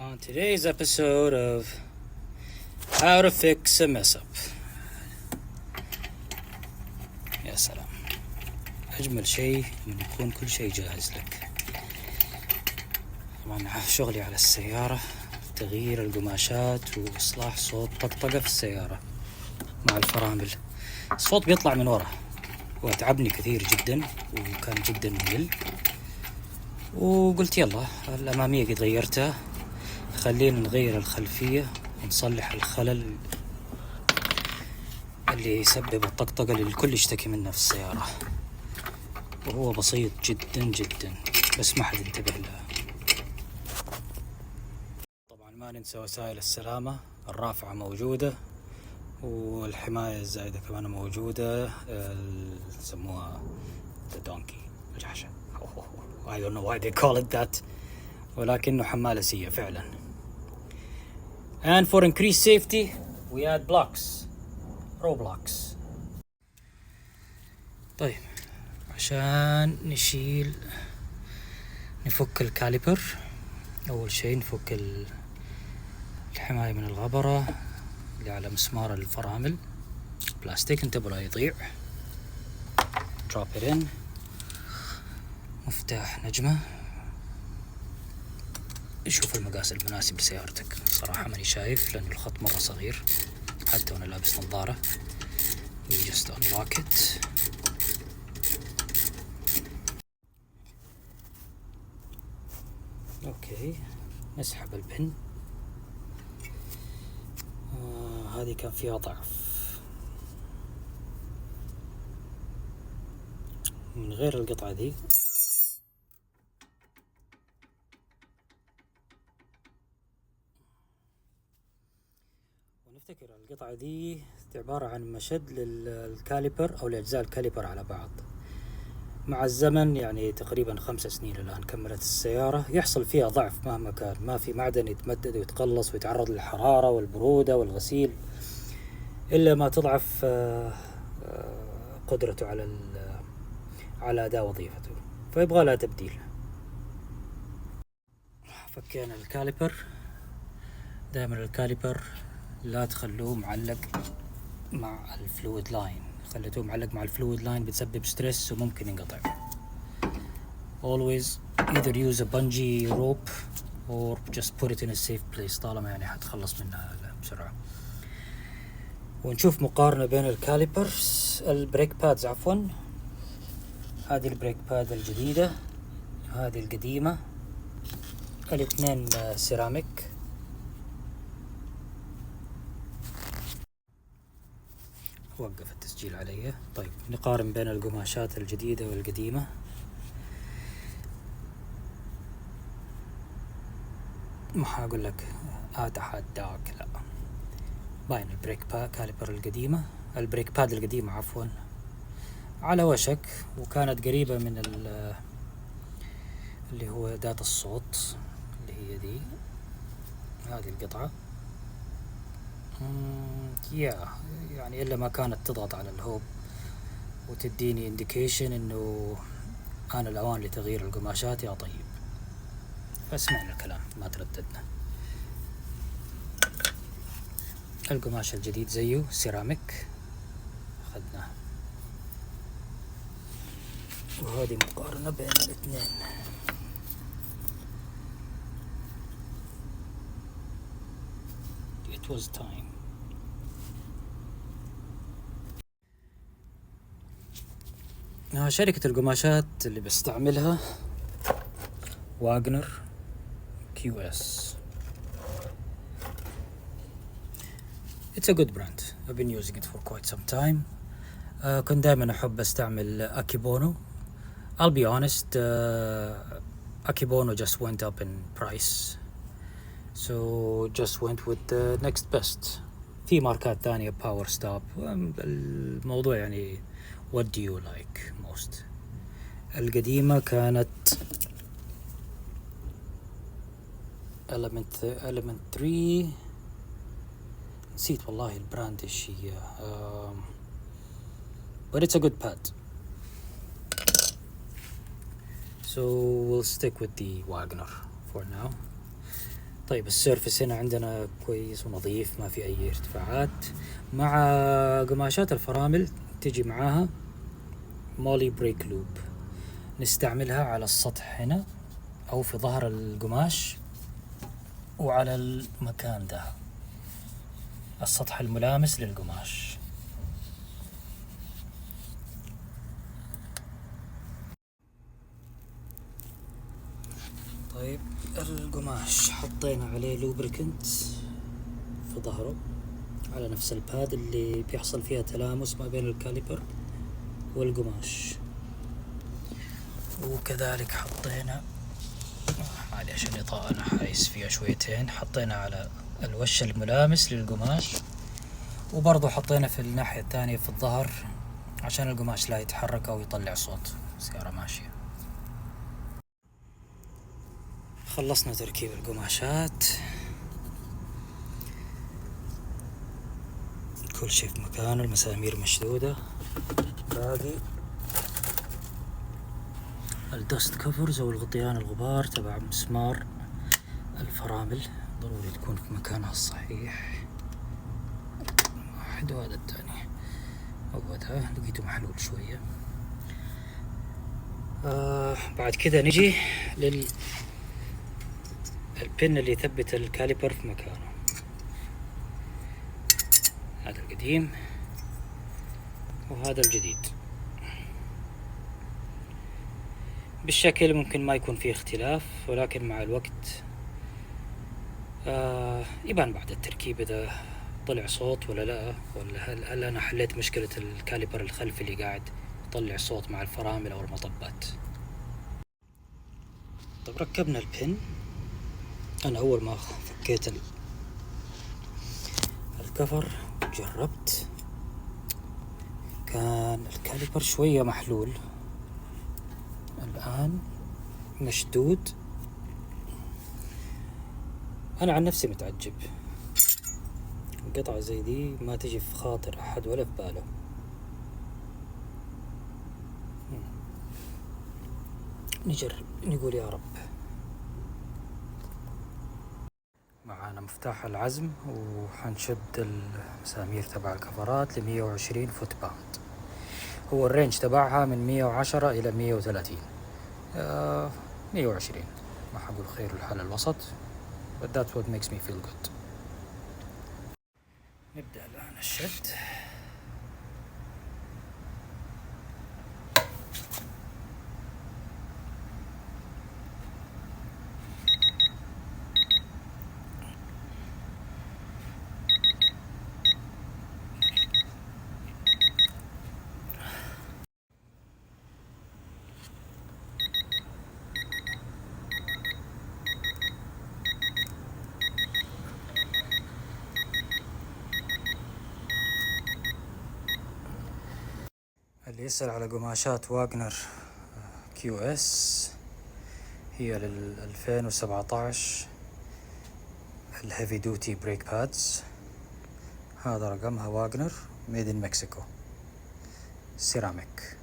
On today's episode of How to Fix a Mess Up. يا سلام، أجمل شيء إنه يكون كل شيء جاهز لك. طبعا شغلي على السيارة، تغيير القماشات وإصلاح صوت طقطقة في السيارة مع الفرامل. الصوت بيطلع من ورا وأتعبني كثير جدا وكان جدا ممل، وقلت يلا الأمامية قد غيرتها، خلينا نغير الخلفية ونصلح الخلل اللي يسبب الطقطقة اللي الكل يشتكي منها في السيارة، وهو بسيط جدا جدا بس ما حد انتبه له. طبعا ما ننسى وسائل السلامة، الرافعة موجودة والحماية الزايدة كمان موجودة، يسموها الدونكي، الجحشة. I don't know why they call it that، ولكنه حمالة سيئة فعلا. And for increased safety we add blocks, row blocks. طيب عشان نفك الكاليبر، أول شيء نفك الحماية من الغبرة اللي على مسمار الفرامل، بلاستيك انتبه لا يضيع. drop it in. مفتاح نجمة، شوف المقاس المناسب لسيارتك. صراحة ماني شايف لأن الخط مرة صغير حتى وأنا لابس نظارة. we just unlock it. اوكي، نسحب البن. هذه كان فيها ضعف، من غير القطعة دي ونفتكر القطعة دي عبارة عن مشد للكاليبر أو لأجزاء الكاليبر على بعض. مع الزمن يعني تقريبا 5 سنين الآن كملت السيارة، يحصل فيها ضعف مهما كان، ما في معدن يتمدد ويتقلص ويتعرض للحرارة والبرودة والغسيل إلا ما تضعف قدرته على أداء وظيفته، فيبغى لها تبديل. فكينا الكاليبر. دائما الكاليبر لا تخلوه معلق مع الفلويد لاين، خليتوه معلق مع الفلويد لاين بتسبب ستريس وممكن ينقطع. always either use a bungee rope or just put it in a safe place، طالما يعني حتخلص منها بسرعة. ونشوف مقارنة بين الكاليبرز، البريك بادز عفوا. هذه البريك باد الجديدة، هذه القديمة، الاثنين سيراميك. وقف التسجيل علي. طيب نقارن بين القماشات الجديدة والقديمة. ما حاقول لك أتحداك، لا، باين البريك كاليبر القديمة، البريك باد القديمة عفوا، على وشك، وكانت قريبة من اللي هو أداة الصوت اللي هي دي، هذه القطعة. يعني إلا ما كانت تضغط على الهوب وتديني انديكيشن إنه آن الأوان لتغيير القماشات يا طيب. فاسمعنا الكلام ما ترددنا. القماش الجديد زيه سيراميك أخذناه، وهذه مقارنة بين الاثنين. It was time. شركة القماشات اللي بستعملها واغنر QS. It's a good brand. I've been using it for quite some time. كنت دائما أحب أستعمل أكيبونو. I'll be honest, Akebono just went up in price, so just went with the next best. في ماركات ثانية باور ستوب. الموضوع يعني what do you like most. القديمة كانت element 3، نسيت والله البراند ايش هي، but it's a good pad. So we'll stick with the Wagner for now. طيب السيرفس هنا عندنا كويس ونظيف، ما في أي ارتفاعات. مع قماشات الفرامل تجي معاها مولي بريك لوب، نستعملها على السطح هنا أو في ظهر القماش وعلى المكان ده، السطح الملامس للقماش. طيب القماش حطينا عليه لوبريكنت في ظهره على نفس الباد اللي بيحصل فيها تلامس ما بين الكاليبر والقماش، وكذلك حطينا معليش الإضاءة أنا حايس فيها شويتين، حطينا على الوش الملامس للقماش، وبرضو حطينا في الناحية الثانية في الظهر عشان القماش لا يتحرك أو يطلع صوت سيارة ماشية. خلصنا تركيب القماشات، كل شيء في مكانه، المسامير مشدودة، باقي الدست كفرز او الغطيان الغبار تبع مسمار الفرامل ضروري تكون في مكانها الصحيح. واحد وهذا الثاني أودها لقيته محلول شوية. بعد كذا نجي للبن اللي يثبت الكاليبر في مكانه. هذا القديم وهذا الجديد. بالشكل ممكن ما يكون فيه اختلاف، ولكن مع الوقت يبان بعد التركيب إذا طلع صوت ولا لا، ولا هل أنا حليت مشكلة الكاليبر الخلفي اللي قاعد يطلع صوت مع الفرامل أو المطبات. طب ركبنا البن. أنا أول ما فكيت الكفر جربت، كان الكاليبر شوية محلول، الآن مشدود. أنا عن نفسي متعجب، قطعة زي دي ما تجي في خاطر أحد ولا في باله. نجرب نقول يا رب. معانا مفتاح العزم وحنشد المسامير تبع الكفرات 120 فوت باوند. هو الرينج تبعها من 110 إلى 130. 120 ما حقول خير الحل الوسط، but that's what makes me feel good. نبدأ الآن الشد. اللي يسأل على قماشات واغنر كيو اس، هي لل 2017 الهيفي دوتي بريك بادز. هذا رقمها واغنر ميد ان مكسيكو سيراميك.